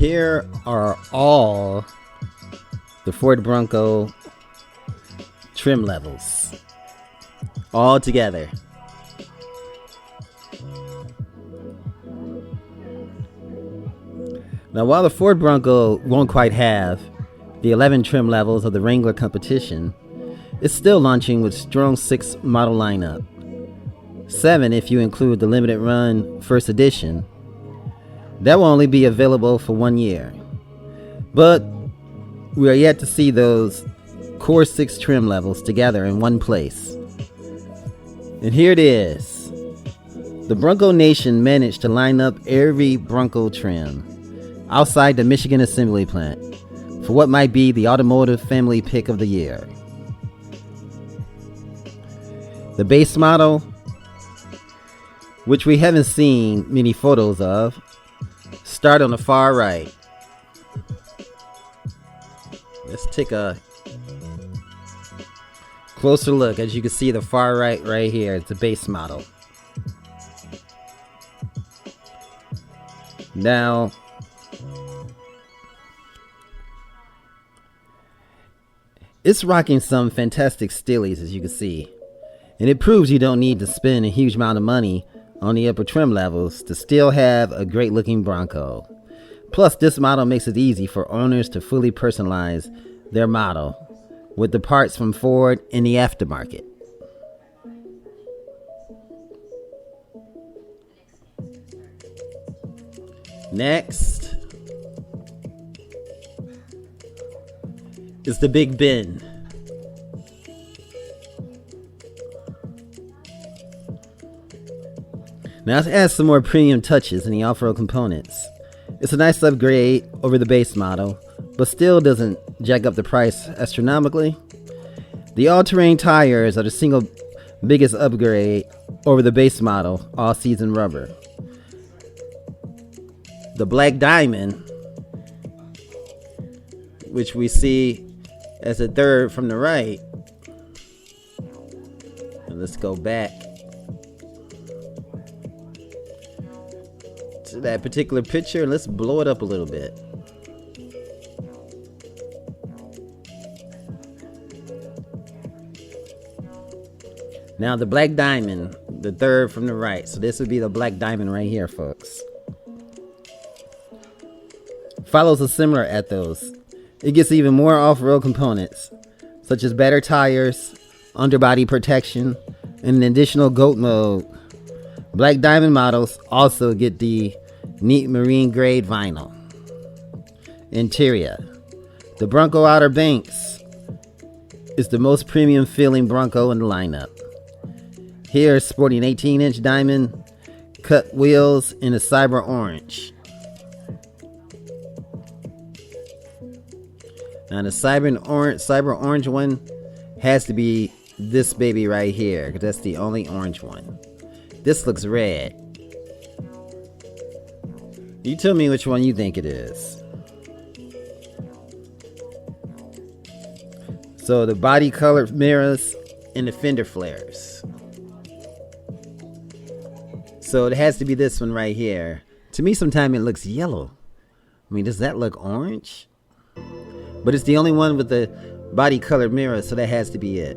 here are all the Ford Bronco trim levels all together. Now, while the Ford Bronco won't quite have the 11 trim levels of the Wrangler competition, it's still launching with strong 6 model lineup. 7 if you include the limited run first edition. That will only be available for 1 year. But we are yet to see those core 6 trim levels together in one place. And here it is. The Bronco Nation managed to line up every Bronco trim outside the Michigan assembly plant for what might be the automotive family pick of the year. The base model, which we haven't seen many photos of, start on the far right. Let's take a closer look. As you can see, the far right here, it's the base model. Now, it's rocking some fantastic steelies, as you can see, and it proves you don't need to spend a huge amount of money on the upper trim levels to still have a great looking Bronco. Plus, this model makes it easy for owners to fully personalize their model with the parts from Ford in the aftermarket. Next is the Big Bin. Now, it adds some more premium touches in the off-road components. It's a nice upgrade over the base model, but still doesn't jack up the price astronomically. The all-terrain tires are the single biggest upgrade over the base model all-season rubber. The Black Diamond, which we see as a third from the right. And let's go back to that particular picture and let's blow it up a little bit. Now the Black Diamond, the third from the right. So this would be the Black Diamond right here, folks. Follows a similar ethos. It gets even more off-road components, such as better tires, underbody protection, and an additional GOAT mode. Black Diamond models also get the neat marine grade vinyl. Interior. The Bronco Outer Banks is the most premium feeling Bronco in the lineup. Here, sporting 18-inch diamond cut wheels in a cyber orange. Now the cyber orange one has to be this baby right here, because that's the only orange one. This looks red. You tell me which one you think it is. So the body colored mirrors and the fender flares. So it has to be this one right here. To me, sometimes it looks yellow. I mean, does that look orange? But it's the only one with the body colored mirror, so that has to be it.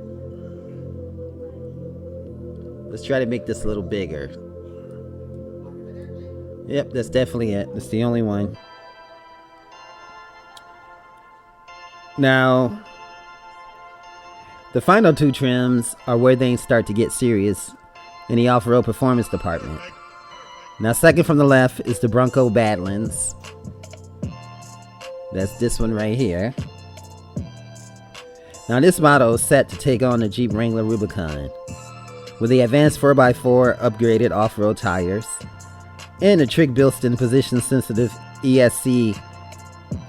Let's try to make this a little bigger. Yep, that's definitely it. That's the only one. Now, the final 2 trims are where things start to get serious in the off-road performance department. Now, second from the left is the Bronco Badlands. That's this one right here. Now this model is set to take on the Jeep Wrangler Rubicon with the advanced 4x4 upgraded off-road tires and the Trick Bilston position sensitive ESC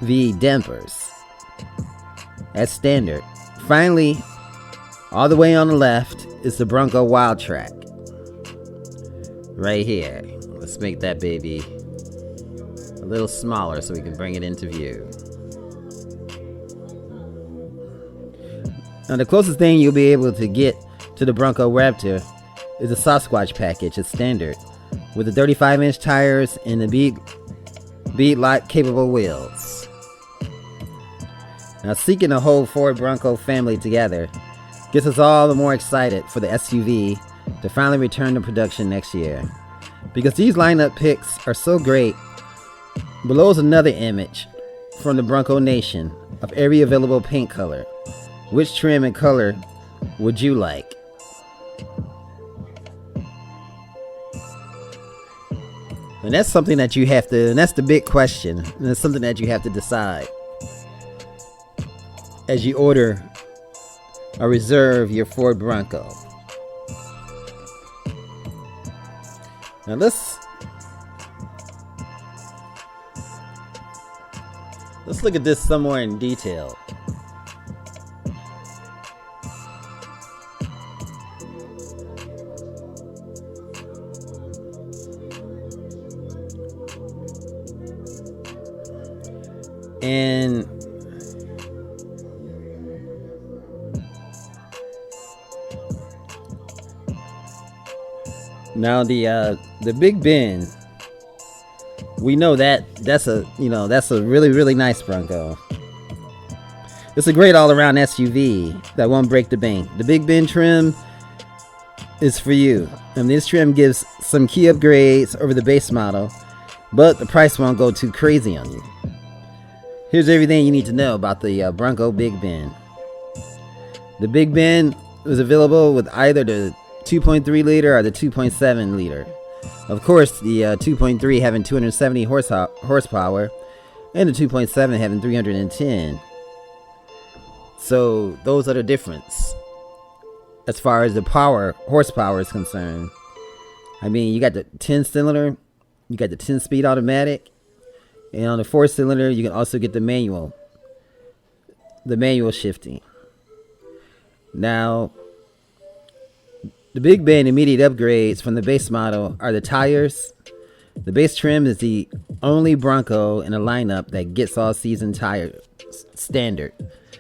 V dampers as standard. Finally, all the way on the left is the Bronco Wild Track right here. Let's make that baby a little smaller so we can bring it into view. Now the closest thing you'll be able to get to the Bronco Raptor is the Sasquatch package as standard with the 35-inch tires and the big bead lock capable wheels. Now, seeking the whole Ford Bronco family together gets us all the more excited for the SUV to finally return to production next year. Because these lineup picks are so great, below is another image from the Bronco Nation of every available paint color. Which trim and color would you like? And that's something that you have to, and that's the big question. And it's something that you have to decide as you order or reserve your Ford Bronco. Now let's look at this some more in detail. And now the Big Ben, we know that's a really nice Bronco. It's a great all-around SUV that won't break the bank. The Big Ben trim is for you. And this trim gives some key upgrades over the base model, but the price won't go too crazy on you. Here's everything you need to know about the Bronco Big Ben. The Big Ben is available with either the 2.3 liter or the 2.7 liter. Of course, the 2.3 having 270 horsepower and the 2.7 having 310. So those are the difference as far as the horsepower is concerned. I mean, you got the 10-cylinder, you got the 10-speed automatic, and on the 4-cylinder, you can also get the manual shifting. Now, the Big Ben immediate upgrades from the base model are the tires. The base trim is the only Bronco in a lineup that gets all-season tire standard.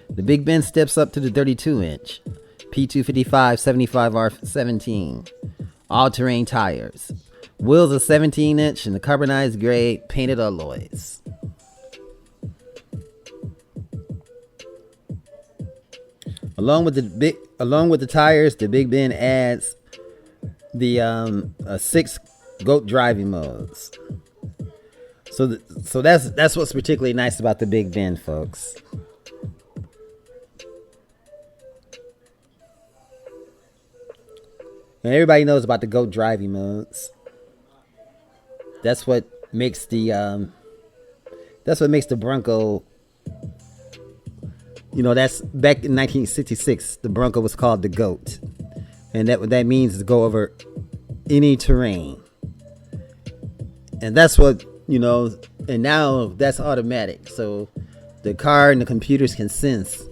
The Big Ben steps up to the 32-inch P255 75R17 all-terrain tires. Wheels are 17-inch and the carbonized grade painted alloys. Along with the tires, the Big Ben adds the 6 GOAT driving modes. So that's what's particularly nice about the Big Ben, folks. And everybody knows about the GOAT driving modes. That's what makes the Bronco. You know, that's back in 1966. The Bronco was called the GOAT, and what that means is to go over any terrain. And that's what, you know. And now that's automatic, so the car and the computers can sense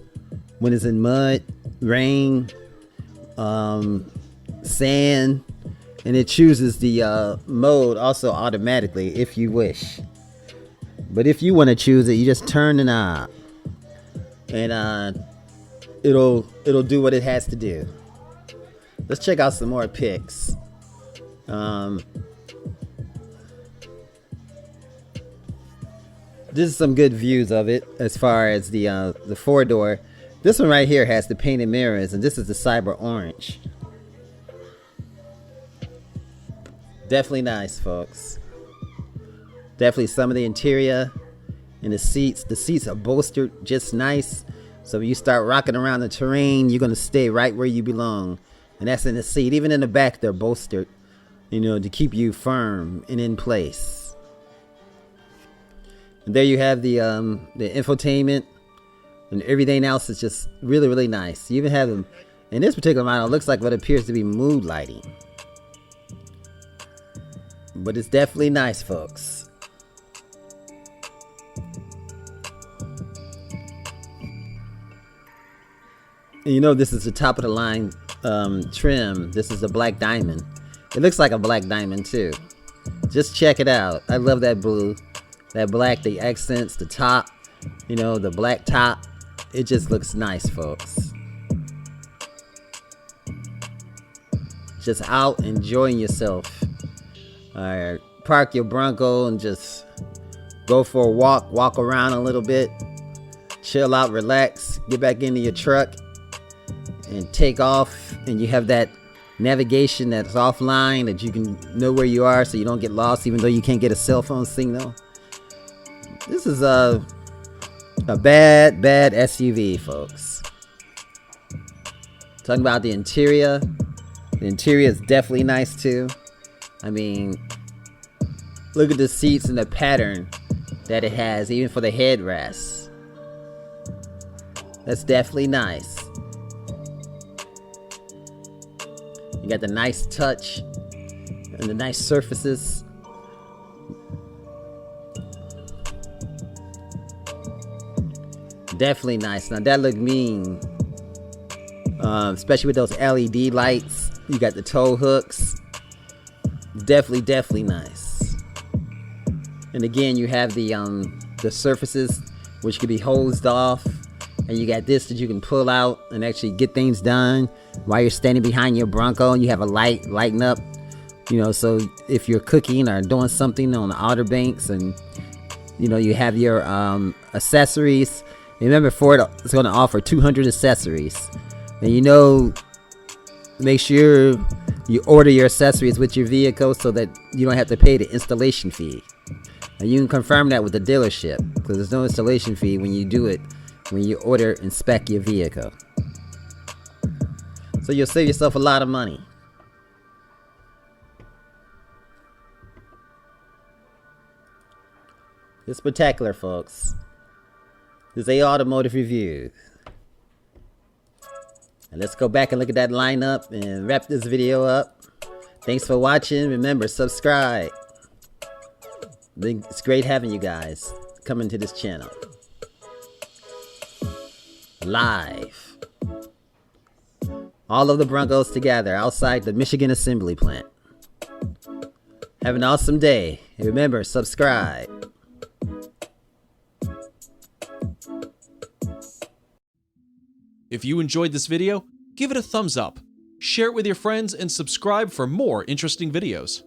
when it's in mud, rain, sand. And it chooses the mode also automatically if you wish. But if you want to choose it, you just turn the knob, and it'll do what it has to do. Let's check out some more pics. This is some good views of it as far as the 4-door. This one right here has the painted mirrors, and this is the cyber orange. Definitely nice, folks. Definitely some of the interior and the seats. The seats are bolstered just nice. So when you start rocking around the terrain, you're going to stay right where you belong. And that's in the seat. Even in the back, they're bolstered, you know, to keep you firm and in place. And there you have the infotainment, and everything else is just really, really nice. You even have them, in this particular model, it looks like what appears to be mood lighting. But it's definitely nice, folks. And you know, this is the top of the line trim. This is a black diamond. It looks like a black diamond too. Just check it out. I love that blue, that black, the accents, the top, you know, the black top. It just looks nice, folks. Just out enjoying yourself. Park your Bronco and just go for a walk around a little bit, chill out, relax, get back into your truck, and take off. And you have that navigation that's offline that you can know where you are so you don't get lost, even though you can't get a cell phone signal. This is a bad SUV, folks. Talking about the interior. The interior is definitely nice too. I mean, look at the seats and the pattern that it has, even for the headrests. That's definitely nice. You got the nice touch and the nice surfaces. Definitely nice. Now that look mean, especially with those LED lights. You got the tow hooks. Definitely nice. And again, you have the surfaces which can be hosed off, and you got this that you can pull out and actually get things done while you're standing behind your Bronco, and you have a light lighting up, you know, so if you're cooking or doing something on the Outer Banks, and you know, you have your accessories. Remember, Ford is going to offer 200 accessories, and you know, make sure you order your accessories with your vehicle so that you don't have to pay the installation fee. And you can confirm that with the dealership, because there's no installation fee when you do it, when you order and spec your vehicle. So you'll save yourself a lot of money. It's spectacular, folks. This is a automotive review. And let's go back and look at that lineup and wrap this video up. Thanks for watching. Remember, subscribe. It's great having you guys coming to this channel. Live. All of the Broncos together outside the Michigan Assembly Plant. Have an awesome day. And remember, subscribe. If you enjoyed this video, give it a thumbs up, share it with your friends, and subscribe for more interesting videos.